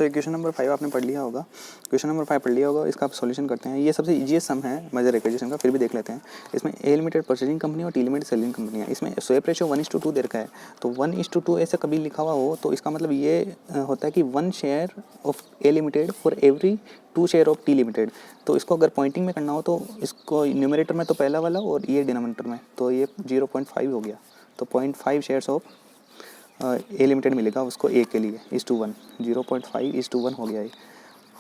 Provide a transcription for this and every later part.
तो question number 5 आपने पढ़ लिया होगा, क्वेश्चन नंबर 5 पढ़ लिया होगा, इसका आप सॉल्यूशन करते हैं। ये सबसे इजीएस्ट सम है मेजर एक्विजिशन का, फिर भी देख लेते हैं। इसमें ए लिमिटेड परचेजिंग कंपनी और टी लिमिटेड सेलिंग कंपनी है। इसमें स्वैप रेशियो 1:2 दे रखा है, तो 1:2 ऐसे कभी लिखा हुआ हो तो इसका मतलब ये होता है कि 1 share of A limited for every 2 share of T limited. तो इसको अगर पॉइंटिंग में करना हो तो इसको न्यूमरेटर में तो पहला वाला और ये डिनोमिनेटर में, तो ये 0.5 हो गया, तो 0.5 शेयर्स ऑफ ए लिमिटेड मिलेगा उसको ए के लिए, 1:1, 0.5 1:1 हो गया ये।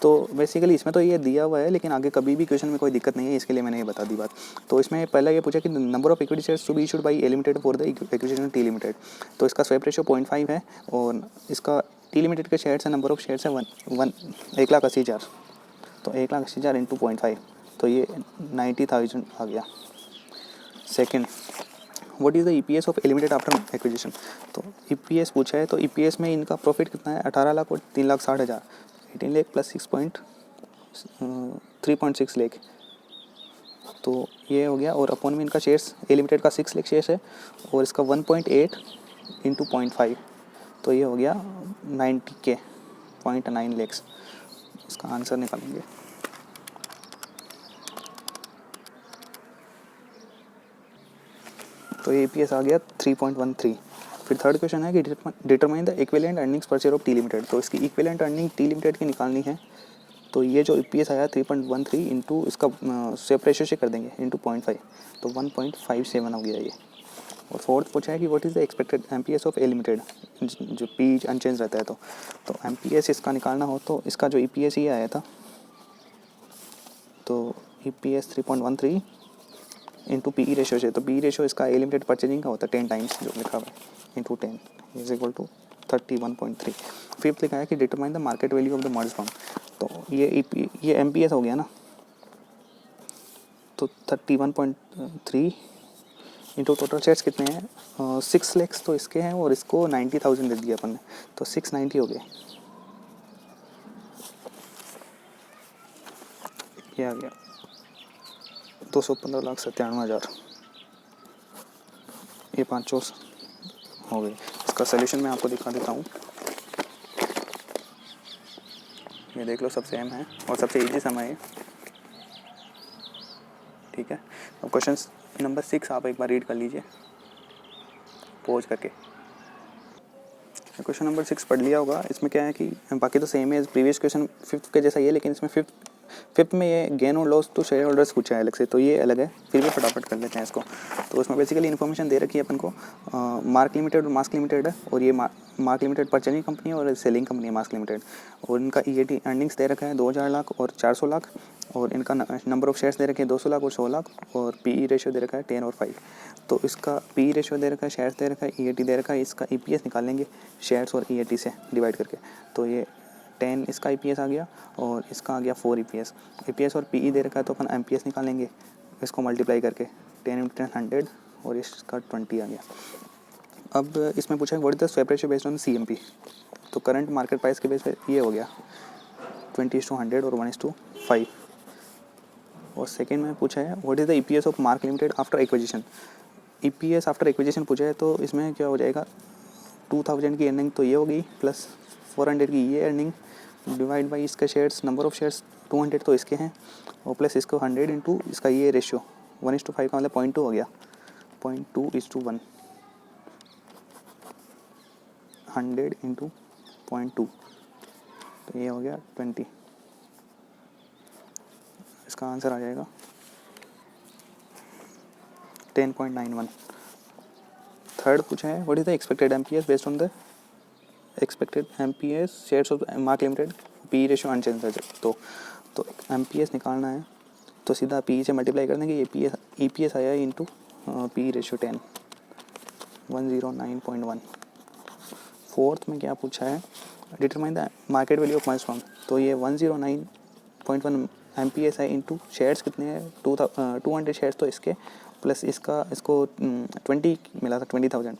तो बेसिकली इसमें तो ये दिया हुआ है, लेकिन आगे कभी भी क्वेश्चन में कोई दिक्कत नहीं है, इसके लिए मैंने ये बता दी बात। तो इसमें पहला ये पूछा कि number of equity shares to be issued by A limited for the acquisition T limited. तो इसका स्वैप रेशियो 0.5 है और इसका टी लिमिटेड के शेयर्स है, नंबर ऑफ शेयर्स है 1,80,000, तो 1,80,000 इंटू 0.5, तो ये 90,000 आ गया। Second, what is the EPS of A limited after acquisition. तो ईपीएस पूछा है, तो ईपीएस में इनका प्रॉफिट कितना है, 18 लाख और 3,60,000, 18 लाख प्लस 3.6 लाख, तो ये हो गया। और अपॉन में इनका शेयर्स, ए लिमिटेड का 6 लाख शेयर्स है और इसका 1.8 इंटू 0.5, तो ये हो गया 90K, 0.9 लाख। इसका आंसर निकालेंगे। तो ये ईपीएस आ गया 3.13। फिर थर्ड क्वेश्चन है कि डिटरमाइन द इक्विवेलेंट अर्निंग्स पर शेयर ऑफ टी लिमिटेड। तो इसकी इक्विवेलेंट अर्निंग टी लिमिटेड की निकालनी है। तो ये जो ईपीएस आया 3.13 इंटू इसका स्वैप रेशियो से कर देंगे इंटू 0.5, तो 1.57 हो गया ये। और फोर्थ पूछा है कि what is the expected MPS of A limited, जो पी अनचेंज रहता है। तो एमपीएस इसका निकालना हो तो इसका जो ईपीएस ये आया था, तो ईपीएस 3.13 इंटू पी रेशियो से, तो पी रेशियो इसका ए लिमिटेड परचेजिंग का होता है 10 टाइम्स जो लिखा हुआ है, into 10 is equal to 31.3। Fifth लिखा है कि determine the market value of the merge firm. तो ये एमपीएस हो गया ना, तो 31.3 इंटू टोटल शेयर्स कितने हैं, 6 लाख तो इसके हैं और इसको 90,000 दे दिया अपन ने, तो 690 हो गए। ये आ गया 215,97,000, ये 5 हो गए। इसका सोल्यूशन मैं आपको दिखा देता हूँ, ये देख लो, सब सेम है और सबसे इजी सम है ये, ठीक है। अब क्वेश्चन नंबर 6 आप एक बार रीड कर लीजिए पॉज करके। क्वेश्चन नंबर 6 पढ़ लिया होगा। इसमें क्या है कि बाकी तो सेम है प्रीवियस क्वेश्चन 5th के जैसा ही है, लेकिन इसमें फिफ्थ में ये गेन और लॉस टू शेयर होल्डर्स पूछा है अलग से, तो ये अलग है, फिर भी फटाफट कर लेते हैं इसको। तो उसमें बेसिकली इन्फॉर्मेशन दे रखी है अपन को, मार्क लिमिटेड और मास्क लिमिटेड है, और ये मार्क लिमिटेड परचेजिंग कंपनी है और सेलिंग कंपनी है मास्क लिमिटेड, और इनका ईएटी अर्निंग्स दे रखा है 2,000 लाख और 400 लाख, और इनका नंबर ऑफ शेयर्स दे रखे हैं 200 लाख और 100 लाख, और पीई रेशियो दे रखा है 10 और 5। तो इसका पीई रेशियो दे रखा है, शेयर्स दे रखा है, ईएटी दे रखा है, इसका ईपीएस निकालेंगे शेयर्स और ईएटी से डिवाइड करके, तो ये 10 इसका ईपीएस आ गया और इसका आ गया 4 ईपीएस और पीई दे रखा है, तो अपन एमपीएस निकालेंगे इसको मल्टीप्लाई करके 10 × 100 और इसका 20 आ गया। अब इसमें पूछा है what is the swap ratio based on CMP. तो करंट मार्केट प्राइस के बेस पे ये हो गया 20:100 और 1:5। और सेकेंड में पूछा है what is the EPS of mark limited after acquisition. EPS after acquisition पूछा है, तो इसमें क्या हो जाएगा, 2000 की अर्निंग तो ये हो गई प्लस 400 की ये अर्निंग डिवाइड बाई इसके शेयर्स, नंबर ऑफ शेयर्स 200 तो इसके हैं, और प्लस इसको 100 इंटू इसका ये रेशियो 1:5 का मतलब 0.2 हो गया, 0.2:1, 100 इंटू 0.2, तो ये हो गया 20। इसका आंसर आ जाएगा 10.91। थर्ड पूछा है what is the expected MPS based on the expected MPS shares of mark limited, P ratio unchanged है। तो एमपीएस निकालना है तो सीधा पी से मल्टीप्लाई कर देंगे, ये ईपीएस आया इंटू पी रेशियो 10, 109.1। फोर्थ में क्या पूछा है, determine the market value of merge firm. तो ये 109.1 एमपीएस है इंटू शेयर्स कितने हैं 200 शेयर्स तो इसके, प्लस इसको 20 मिला था 20,000,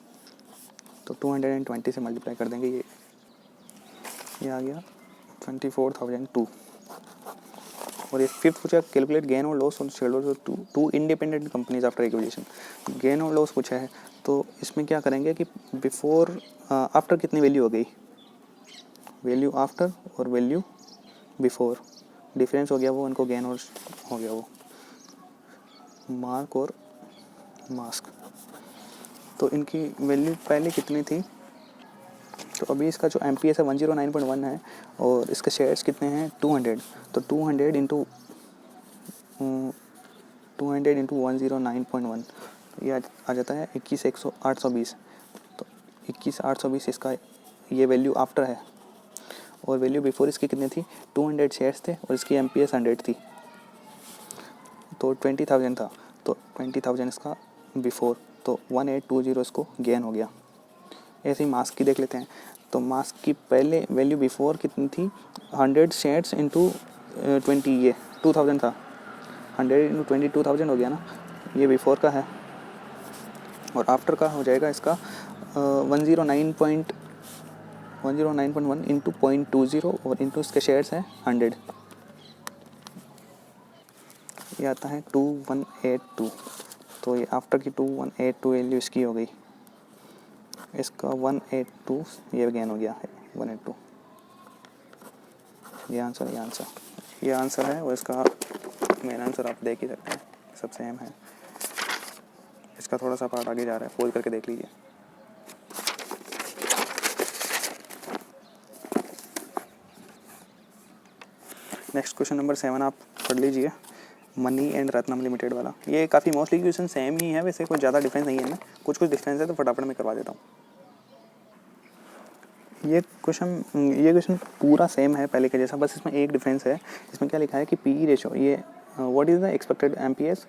तो 220 से मल्टीप्लाई कर देंगे, ये आ गया 24,002। और ये फिफ्थ पूछा कैलकुलेट गेन और loss on shareholders of two independent companies after acquisition. Gain और लॉस पूछा है, तो इसमें क्या करेंगे कि बिफोर आफ्टर कितनी वैल्यू हो गई, वैल्यू आफ्टर और वैल्यू बिफोर, डिफरेंस हो गया वो, उनको गेन और हो गया वो, मार्क और मास्क। तो इनकी वैल्यू पहले कितनी थी, तो अभी इसका जो MPS है 109.1 है और इसके शेयर्स कितने हैं 200, तो 200 इंटू 109.1 ये आ जाता है 21,820। तो 21,820 इसका ये वैल्यू आफ्टर है, और वैल्यू बिफोर इसकी कितनी थी 200 शेयर्स थे और इसकी MPS 100 थी, तो 20,000 था, तो 20,000 इसका बिफोर, तो 1820 इसको गेन हो गया। ऐसे ही मास्क की देख लेते हैं, तो मास्क की पहले वैल्यू बिफोर कितनी थी 100 शेयर्स इंटू 20, ये 2000 था, 100 इंटू 20 2000 हो गया ना, ये बिफोर का है। और आफ्टर का हो जाएगा इसका 109.1 इंटू 0.20 और इंटू इसके शेयर्स है 100, ये आता है 2182। तो ये आफ्टर की 2182 वैल्यू इसकी हो गई, इसका 182 ये गेन हो गया है 182, ये आंसर है और इसका मेन आंसर आप देख ही सकते हैं, सब सेम है। इसका थोड़ा सा पार्ट आगे जा रहा है, फोल्ड करके देख लीजिए। नेक्स्ट क्वेश्चन नंबर 7 आप पढ़ लीजिए, मनी एंड रत्नम लिमिटेड वाला। ये काफ़ी मोस्टली क्वेश्चन सेम ही है, वैसे कोई ज़्यादा डिफरेंस नहीं है ना, कुछ डिफरेंस है तो फटाफट में करवा देता हूँ। ये क्वेश्चन पूरा सेम है पहले के जैसा, बस इसमें एक डिफरेंस है। इसमें क्या लिखा है कि पी रेशो, ये what is the expected MPS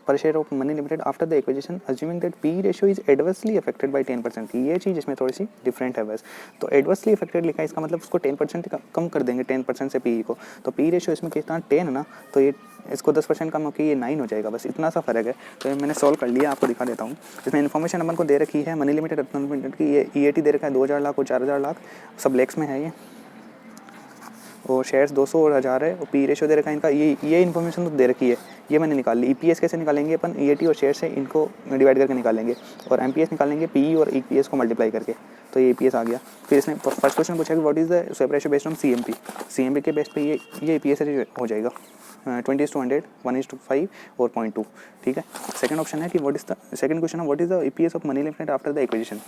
पर share of money limited after the acquisition assuming that P ratio is adversely affected by 10%। ये चीज़ इसमें थोड़ी सी डिफरेंट है बस। तो एडवर्सली अफेक्टेड लिखा है, इसका मतलब उसको 10% कम कर देंगे 10% से पी को। तो पी रेशियो इसमें कितना 10 है ना, तो ये इसको 10% कम होकर ये 9 हो जाएगा, बस इतना सा फर्क है। तो ये मैंने सॉल्व कर लिया, आपको दिखा देता हूँ। इसमें इन्फॉर्मेशन अपन को दे रखी है मनी लिमिटेड रत्न लिमिटेड की, ये EAT दे रखा है 2000 लाख और 4000 लाख, सब लेक्स में है ये, और शेयर्स 200 और 1000 है, और पी रेशियो दे रखा है इनका, ये इन्फॉर्मेशन तो दे रखी है, ये मैंने निकाल ली। EPS कैसे निकालेंगे अपन, EAT और शेयर से इनको डिवाइड करके निकालेंगे, और MPS निकालेंगे PE और EPS को मल्टीप्लाई करके, तो ये EPS आ गया। फिर इसने फर्स्ट क्वेश्चन पूछा कि what is the swap ratio based on CMP के बेस पे ये EPS हो जाएगा 20:100, 1:5 और 0.2, ठीक है। सेकंड ऑप्शन है कि सेकंड क्वेश्चन है what is the EPS of money limited after the acquisition.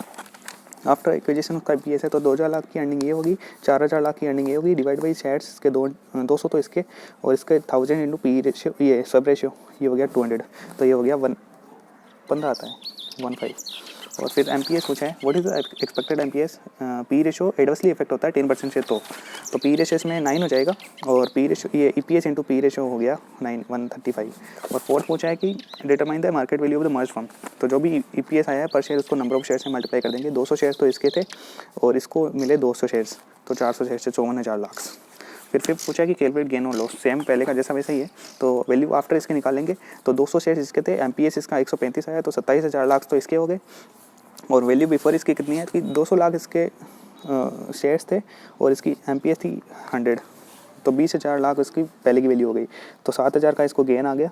After acquisition उसका EPS है, तो 2000 लाख की अर्निंग ये होगी, 4000 लाख की अर्निंग ये होगी, डिवाइड बाई शेयर्स के 200 तो इसके, और इसके 1000 इंटू पी रेशियो, ये सब रेशियो ये हो गया 200, तो ये हो गया 15 आता है 15। और फिर MPS पूछा है what is the expected MPS, P ratio adversely effect होता है 10% से, तो पी रेशियो इसमें 9 हो जाएगा, और पी रेशियो ये EPS इंटू पी रेशियो हो गया 135। और फोर्थ पूछा है कि determine the market value of the merge firm, तो जो भी EPS आया है पर शेयर उसको नंबर ऑफ शेयर से मल्टीप्लाई कर देंगे। 200 शेयर्स तो इसके थे और इसको मिले 200 शेयर्स, तो 400 शेयर से 54,000 लाख। फिर फिफ्थ पूछा कि कैलकुलेट गेन और लॉस, सेम पहले का जैसा वैसा ही है, तो वैल्यू आफ्टर इसके निकालेंगे। तो 200 शेयर्स इसके थे, MPS इसका 135 आया, तो 27,000 लाख तो इसके हो गए, और वैल्यू बिफोर इसकी कितनी है कि 200 लाख इसके शेयर्स थे और इसकी MPS थी 100, तो 20,000 लाख इसकी पहले की वैल्यू हो गई, तो 7,000 का इसको गेन आ गया।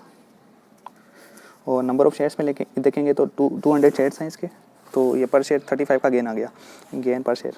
और नंबर ऑफ शेयर्स में लेके देखेंगे तो 200 शेयर्स हैं इसके, तो ये पर शेयर 35 का गेन आ गया, गेन पर शेयर।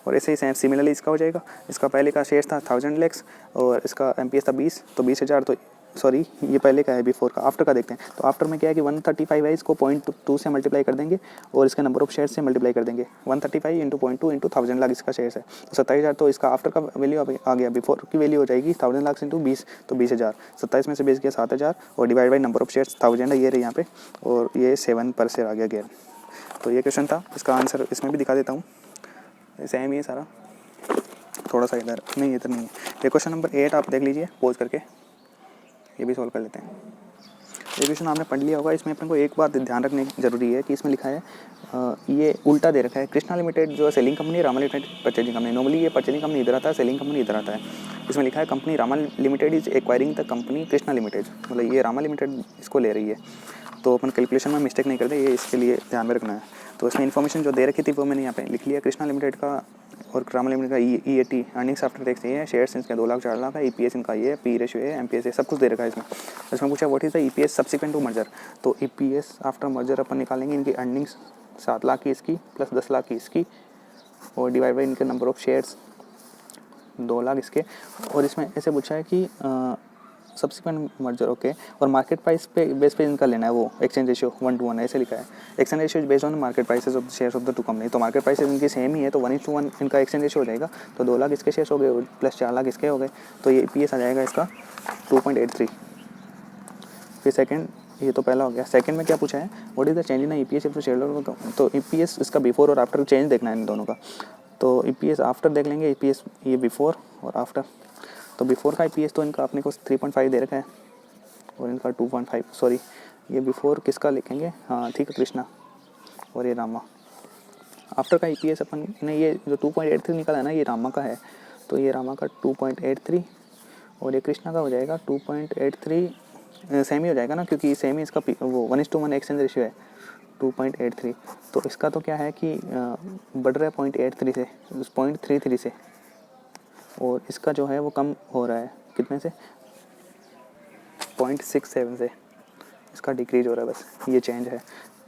और ऐसे ही सिमिलरली इसका हो जाएगा, इसका पहले का शेयर था 1000 लैक्स और इसका MPS था 20, तो 20,000, तो सॉरी ये पहले का है, बिफोर का। आफ्टर का देखते हैं, तो आफ्टर में क्या है कि 135 है, इसको 0.2 से मल्टीप्लाई कर देंगे और इसके नंबर ऑफ शेयर से मल्टीप्लाई कर देंगे। 135 इंटू 0.2 इंटू 1000 लाख इसका शेयर है, तो 27,000, तो इसका आफ्टर का वैल्यू आ गया, बिफोर की वैल्यू हो जाएगी 1000 लाख इंटू 20, तो 20,000। 27 में से 20 गया 7,000 और divide by number of share 1000 है, ये रहे यहाँ पे, और ये 7 पर शेयर आ गया गेन। तो ये क्वेश्चन था, इसका आंसर इसमें भी दिखा देता हूँ, सेम ही है सारा, थोड़ा सा इधर नहीं, इधर नहीं है। ये क्वेश्चन नंबर 8 आप देख लीजिए पॉज करके, ये भी सॉल्व कर लेते हैं। ये क्वेश्चन आपने पढ़ लिया होगा, इसमें अपन को एक बात ध्यान रखने की जरूरी है कि इसमें लिखा है ये उल्टा दे रखा है, कृष्णा लिमिटेड जो selling company, Rama limited purchasing company. Normally ये परचेजिंग कंपनी इधर आता है, सेलिंग कंपनी इधर आता है। इसमें लिखा है company Rama limited is acquiring the company Krishna limited, मतलब ये रामा लिमिटेड इसको ले रही है, तो अपन कैलकुलेशन में मिस्टेक नहीं करते, ये इसके लिए ध्यान में रखना है। तो इसमें इन्फॉर्मेशन जो दे रखी थी वो मैंने यहाँ पे लिख लिया, कृष्णा लिमिटेड का और रामा लिमिटेड का EAT अर्निंग्स आफ्टर टैक्स ये है, शेयर्स इनके 2 लाख 4 लाख है, EPS इनका ये है, पी रेशियो है, MPS है, सब कुछ दे रखा है इसमें। पूछा what is the EPS subsequent to merger, तो EPS आफ्टर मर्जर अपन निकालेंगे इनकी अर्निंग्स 7 लाख की इसकी प्लस 10 लाख की इसकी और डिवाइड बाई इनके नंबर ऑफ शेयर्स 2 लाख इसके। और इसमें ऐसे पूछा है कि सब्सिक्वेंट मर्जर ओके और मार्केट प्राइस पे बेस पे इनका लेना है वो एक्सचेंज रेशियो 1:1 ऐसे लिखा है। Exchange ratio is based on market prices of the shares of the two company. तो मार्केट प्राइस इनकी सेम ही है तो 1:1 इनका एक्सचेंज रेशियो हो जाएगा। तो 2 लाख इसके शेयर्स हो गए प्लस 4 लाख इसके हो गए तो ये EPS आ जाएगा इसका 2.83। फिर सेकंड, ये तो पहला हो गया। सेकंड में क्या पूछा है, what is the change in EPS if share holder. तो EPS इसका बिफोर और आफ्टर चेंज देखना है इन दोनों का। तो EPS आफ्टर देख लेंगे, EPS ये बिफोर और आफ्टर। तो बिफोर का EPS तो इनका अपने को 3.5 दे रखा है और इनका 2.5 सॉरी ये बिफोर किसका लिखेंगे, हाँ ठीक है कृष्णा और ये रामा। आफ्टर का EPS अपन ने ये जो 2.83 निकाला है ना ये रामा का है तो ये रामा का 2.83 और ये कृष्णा का हो जाएगा 2.83 सेम ही हो जाएगा ना क्योंकि सेम ही इसका वो 1:1 एक्सचेंज रेशियो है 2.83। तो इसका तो क्या है कि बढ़ रहा है 0.83 से 0.33 से और इसका जो है वो कम हो रहा है कितने से 0.67 से इसका डिक्रीज हो रहा है, बस ये चेंज है।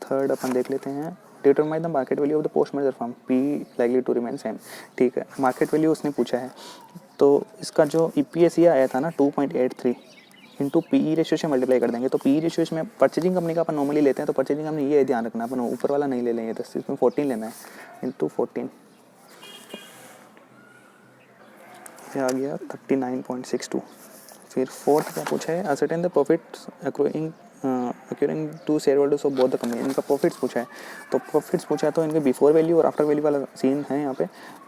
थर्ड अपन देख लेते हैं, determine the market value of the post merger firm P likely to remain same. ठीक है, मार्केट वैल्यू उसने पूछा है तो इसका जो EPS ये आया था ना 2.83 इंटू PE रेशियो से मल्टीप्लाई कर देंगे। तो PE रेशियो इसमें परचेजिंग कंपनी का अपन नॉर्मली लेते हैं तो परचेजिंग कंपनी ये ध्यान रखना अपन ऊपर वाला नहीं ले लेंगे तो इसमें 14 लेना है इंटू 14 ये आ गया 39.62। फिर फोर्थ क्या पूछा है, ascertain the profits accruing to shareholders of both the company. इनका प्रॉफिट्स पूछा है तो प्रॉफिट्स पूछा है तो इनके बिफोर वैल्यू और आफ्टर वैल्यू वाला सीन है यहाँ पे।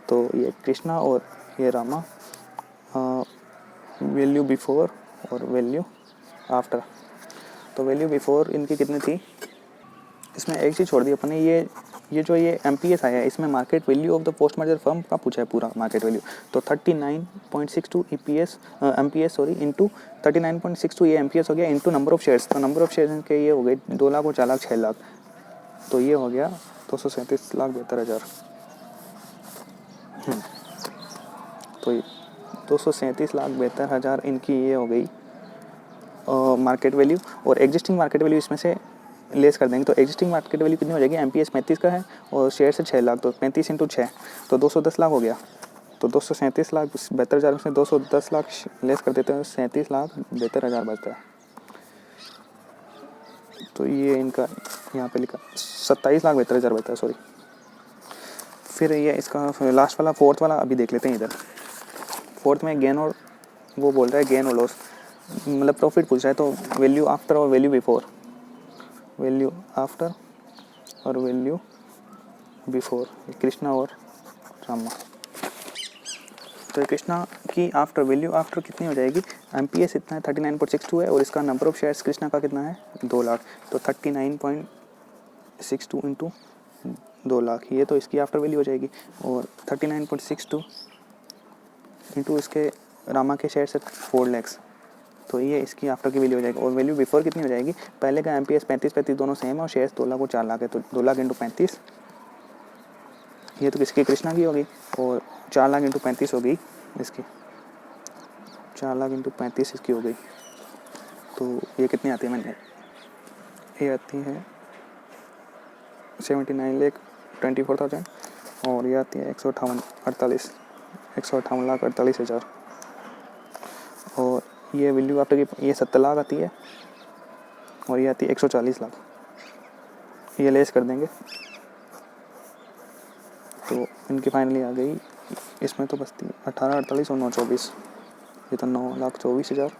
तो ये कृष्णा और ये रामा वैल्यू बिफोर और वैल्यू आफ्टर। तो वैल्यू बिफोर इनकी कितनी थी, इसमें एक चीज़ छोड़ दी अपन ने, ये जो ये MPS आया है इसमें market value of the post merger firm का पूछा है पूरा मार्केट वैल्यू। तो 39.62 EPS MPS सॉरी इंटू 39.62 ये MPS हो गया इंटू नंबर ऑफ शेयर्स। तो नंबर ऑफ शेयर्स के ये हो गए 2 लाख और 4 लाख 6 लाख तो ये हो गया 237,72,000। तो 237,72,000 इनकी ये हो गई मार्केट वैल्यू। और एग्जिस्टिंग मार्केट वैल्यू इसमें से लेस कर देंगे तो एग्जिस्टिंग मार्केट वैल्यू कितनी हो जाएगी, MPS 35 का है और शेयर से 6 लाख तो 35 इंटू 6 तो 210 लाख हो गया। तो 237,72,000 में 210 लाख लेस कर देते हैं 37,72,000 बचता है। तो ये इनका यहाँ पे लिखा 27,72,000 बचता है सॉरी। फिर ये इसका लास्ट वाला फोर्थ वाला अभी देख लेते हैं। इधर फोर्थ में गेन और वो बोल रहा है गेन और लॉस मतलब प्रॉफिट पूछ रहा है तो वैल्यू आफ्टर और वैल्यू बिफोर, वैल्यू आफ्टर और वैल्यू बिफोर कृष्णा और रामा। तो कृष्णा की आफ्टर वैल्यू आफ्टर कितनी हो जाएगी, MPS इतना है 39.62 है और इसका नंबर ऑफ शेयर्स कृष्णा का कितना है 2 लाख तो 39.62 इंटू 2 लाख ये तो इसकी आफ्टर वैल्यू हो जाएगी और 39.62 इंटू इसके रामा के शेयर से 4 लाख तो ये इसकी आफ्टर की वैल्यू हो जाएगी। और वैल्यू बिफोर कितनी हो जाएगी, पहले का MPS 35 दोनों सेम है और शेयर्स 2 लाख और 4 लाख है तो 2 लाख इंटू 35 ये तो किसकी कृष्णा की होगी और 4 लाख इंटू 35 हो गई इसकी, 4 लाख इंटू 35 इसकी हो गई। तो ये कितनी आती है मैंने ये आती है 79,24,000 और ये आती है 158,48,000 और ये वैल्यू आफ्टर की ये 70 लाख आती है और ये आती है 140 लाख ये लेस कर देंगे तो इनकी फाइनली आ गई। इसमें तो बचती 18,48 और 9,24 ये तो 9,24,000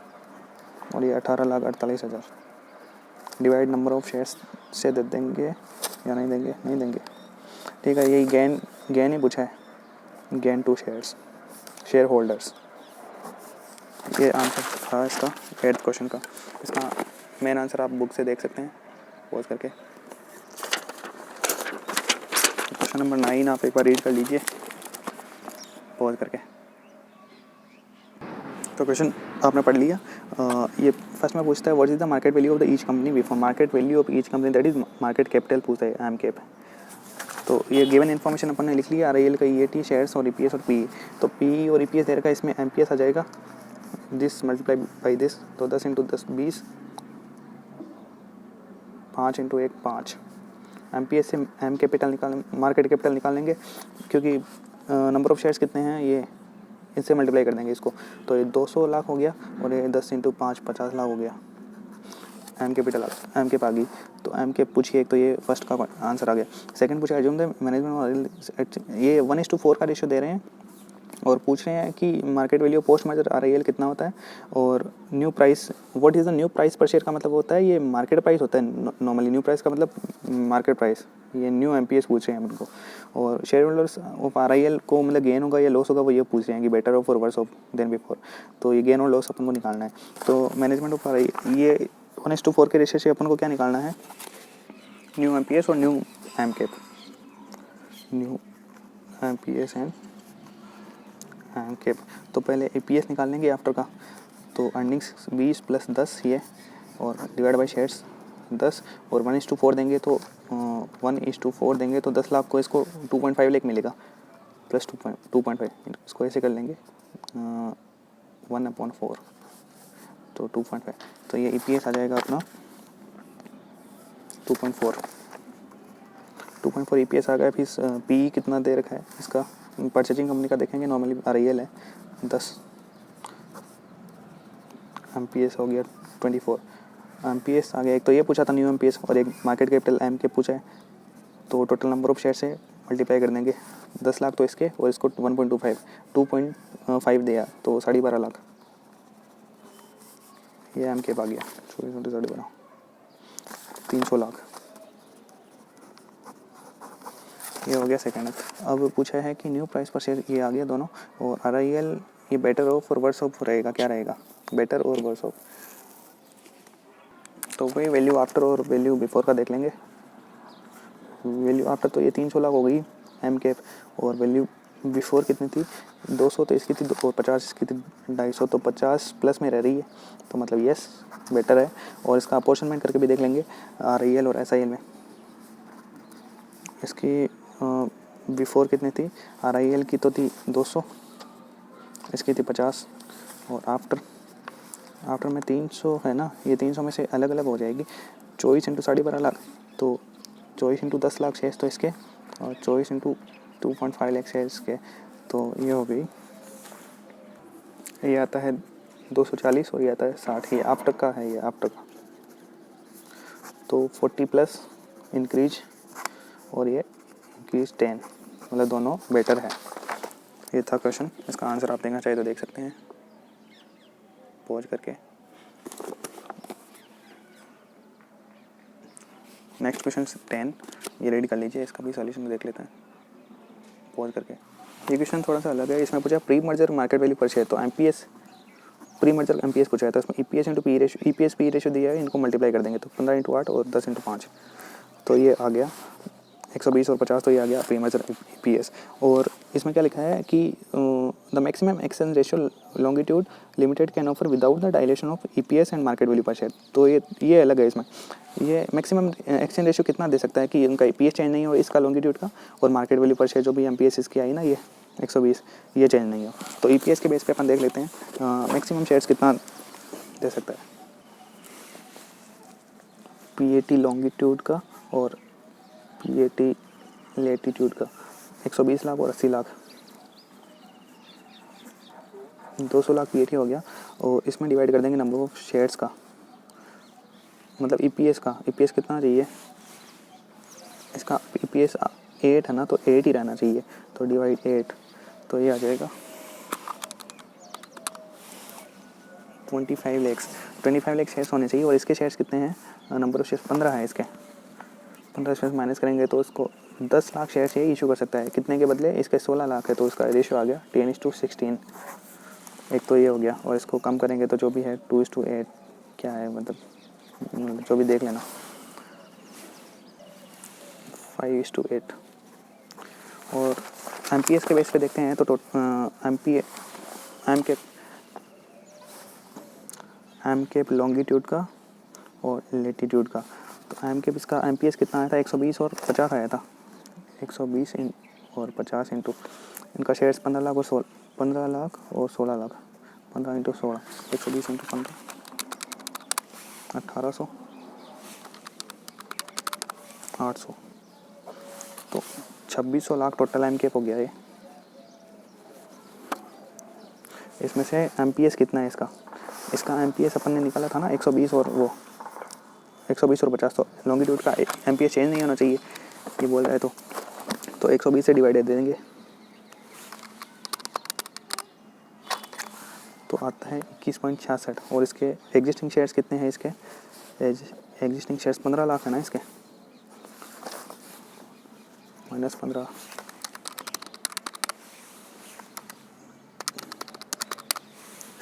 और ये 18,48,000 डिवाइड नंबर ऑफ शेयर्स से दे देंगे या नहीं देंगे, नहीं देंगे ठीक है। यही गेन ही पूछा है, गेन टू शेयर होल्डर्स ये आंसर था इसका 8th क्वेश्चन का। इसका मेन आंसर आप बुक से देख सकते हैं पॉज करके। क्वेश्चन नंबर 9 आप एक बार रीड कर लीजिए पॉज करके। तो क्वेश्चन आपने पढ़ लिया। ये फर्स्ट में पूछता है what is the market value of the each company before, market value of each company that is market capital पूछता है एम कैप। तो ये गिवन इन्फॉर्मेशन अपन ने लिख लिया, RIL का EAT शेयर्स और EPS और PE। तो PE और EPS दे रखा है, इसमें MPS आ जाएगा दिस मल्टीप्लाई बाई दिस तो 10 इंटू 10 20 5 इंटू 1 5 MPS से एम कैपिटल मार्केट कैपिटल निकालेंगे, क्योंकि नंबर ऑफ़ शेयर्स कितने हैं ये इससे मल्टीप्लाई कर देंगे इसको, तो ये 200 लाख हो गया और ये 10 × 5 50 लाख हो गया। एम कैपिटल एम कैप आ गई, तो एम कैप पूछिए, एक तो ये फर्स्ट का आंसर आ गया। सेकंड पूछा एज्यूम द मैनेजमेंट, ये 1:4 का रेशियो दे रहे हैं और पूछ रहे हैं कि market value post merger RIL कितना होता है और new price, what is the new price पर शेयर का मतलब होता है ये मार्केट प्राइस होता है नॉर्मली, न्यू प्राइस का मतलब मार्केट प्राइस, ये न्यू MPS पूछ रहे हैं उनको। और शेयर होल्डर्स ऑफ RIL को मतलब गेन होगा या लॉस होगा वो ये पूछ रहे हैं कि बेटर ऑफ और वर्स ऑफ देन बिफोर, तो ये गेन और लॉस अपन को निकालना है। तो मैनेजमेंट ऑफ RIL ये 1:4 के रेशियो से अपन को क्या निकालना है, न्यू MPS और new M cap, new MPS and M cap. तो पहले EPS निकाल लेंगे आफ्टर का, तो अर्निंग्स 20 + 10 ये और डिवाइड बाई शेयर्स 10 और 1:4 देंगे तो 1:4 देंगे तो 10 लाख को इसको 2.5 लाख मिलेगा प्लस 2.5 इसको ऐसे कर लेंगे 1/4 तो 2.5, तो ये EPS आ जाएगा अपना 2.4 EPS आ गया। फिर PE कितना दे रखा है इसका, परचेजिंग कंपनी का देखेंगे, नॉर्मली RIL है 10, MPS हो गया 24, MPS आ गया। एक तो ये पूछा था न्यू MPS और एक मार्केट कैपिटल एम के पूछा है, तो टोटल नंबर ऑफ शेयर से मल्टीप्लाई कर देंगे, 10 लाख तो इसके और इसको 1.25 2.5 दिया तो 12.5 लाख, ये एम के आ गया 12.5 300 लाख, ये हो गया सेकेंड। अब पूछा है कि न्यू प्राइस पर शेयर, ये आ गया दोनों, और RIL ये बेटर ऑफ और वर्स ऑफ रहेगा, क्या रहेगा बेटर और वर्स ऑफ, तो वही वैल्यू आफ्टर और वैल्यू बिफोर का देख लेंगे। वैल्यू आफ्टर तो ये 300 लाख हो गई एम कैप, और वैल्यू बिफोर कितनी थी 200, तो इसकी थी 50, इसकी थी 250, तो 50 प्लस में रह रही है, तो मतलब यस बेटर है। और इसका अपॉर्चनमेंट करके भी देख लेंगे RIL और SIL में, इसकी बिफोर कितनी थी, RIL की तो थी 200, इसकी थी 50, और आफ्टर में 300 है ना, ये 300 में से अलग अलग हो जाएगी, 24 × 12.5 लाख, तो 24 × 10 लाख शेयर्स तो इसके, और 24 × 2.5 लाख शेयर्स के, तो ये हो गई, ये आता है 240 और ये आता है 60, ये आफ्टर का है, ये आफ्टर का, तो 40 प्लस इंक्रीज और ये इंक्रीज 10, मतलब दोनों बेटर है। ये था क्वेश्चन, इसका आंसर आप देखना चाहिए तो देख सकते हैं पॉज करके। नेक्स्ट क्वेश्चन 10, ये रेडी कर लीजिए, इसका भी सॉल्यूशन देख लेते हैं पॉज करके। ये क्वेश्चन थोड़ा सा अलग है, इसमें पूछा प्री मर्जर मार्केट वैल्यू पर शेयर, तो MPS प्री मर्जर MPS पूछा है, तो इसमें EPS × PE ratio, EPS PE ratio दिया है, इनको मल्टीप्लाई कर देंगे तो 15 × 8 और 10 × 5, तो ये आ गया 120 और 50, तो ये आ गया प्री मर्जर EPS। और इसमें क्या लिखा है कि the maximum exchange ratio longitude limited can offer without the dilation of EPS and market value पर शेयर, तो ये अलग है। इसमें ये मैक्सिमम एक्सचेंज रेशियो कितना दे सकता है कि उनका EPS चेंज नहीं हो इसका लॉन्गिट्यूड का, और मार्केट वैल्यू पर शेयर जो भी MPS इसकी आई ना ये 120, ये चेंज नहीं हो, तो EPS के बेस पे अपन देख लेते हैं मैक्सिमम शेयर्स कितना दे सकता है, PAT लॉन्गिट्यूड का और PAT लेटीट्यूड का 120 लाख और 80 लाख, 200 लाख PAT हो गया, और इसमें डिवाइड कर देंगे नंबर ऑफ शेयर्स का, मतलब EPS का, EPS कितना चाहिए इसका, EPS 8 है ना, तो 8 ही रहना चाहिए, तो डिवाइड 8, तो ये आ जाएगा 25 लाख शेयर्स होने चाहिए, और इसके शेयर्स कितने हैं, नंबर ऑफ शेयर्स 15 है, इसके 15 शेयर्स माइनस करेंगे तो इसको 10 लाख शेयर्स ये इशू कर सकता है, कितने के बदले इसके 16 लाख है, तो इसका रेशियो आ गया 10:16, एक तो ये हो गया, और इसको कम करेंगे तो जो भी है 2:8 क्या है, मतलब जो भी देख लेना 5:8। और MPS के बेस पे देखते हैं तो एम कैप लॉन्गिट्यूड का और लेटीट्यूड का, तो एम कैप इसका MPS कितना आया था 120 और 50 आया था, 120 और 50 इंटू इनका शेयर्स 15 लाख और 15 लाख और 16 लाख, 15 × 16 120 × 15 1800 800 तो 2600 लाख टोटल एम हो गया ये। इसमें से एम कितना है इसका एम अपन ने निकाला था ना 120 और वो 120 और 50, तो लॉन्गिट्यूड का एम चेंज नहीं होना चाहिए ये बोल रहा है। तो 120 से डिवाइडेड दे देंगे तो आता है 21.66। और इसके एग्जिस्टिंग शेयर्स कितने हैं इसके एग्जिस्टिंग शेयर्स 15 लाख है ना इसके, -15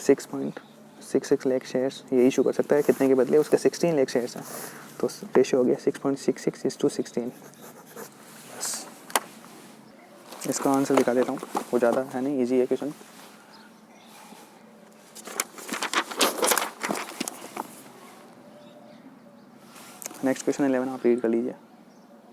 6.66 लाख शेयर्स ये इशू कर सकता है। कितने के बदले उसके 16 लाख शेयर्स हैं, तो रेशियो हो गया 6.66:16। बस इसका आंसर दिखा देता हूँ, वो ज़्यादा है नहीं, इजी है क्वेश्चन। नेक्स्ट क्वेश्चन 11 आप रीड कर लीजिए।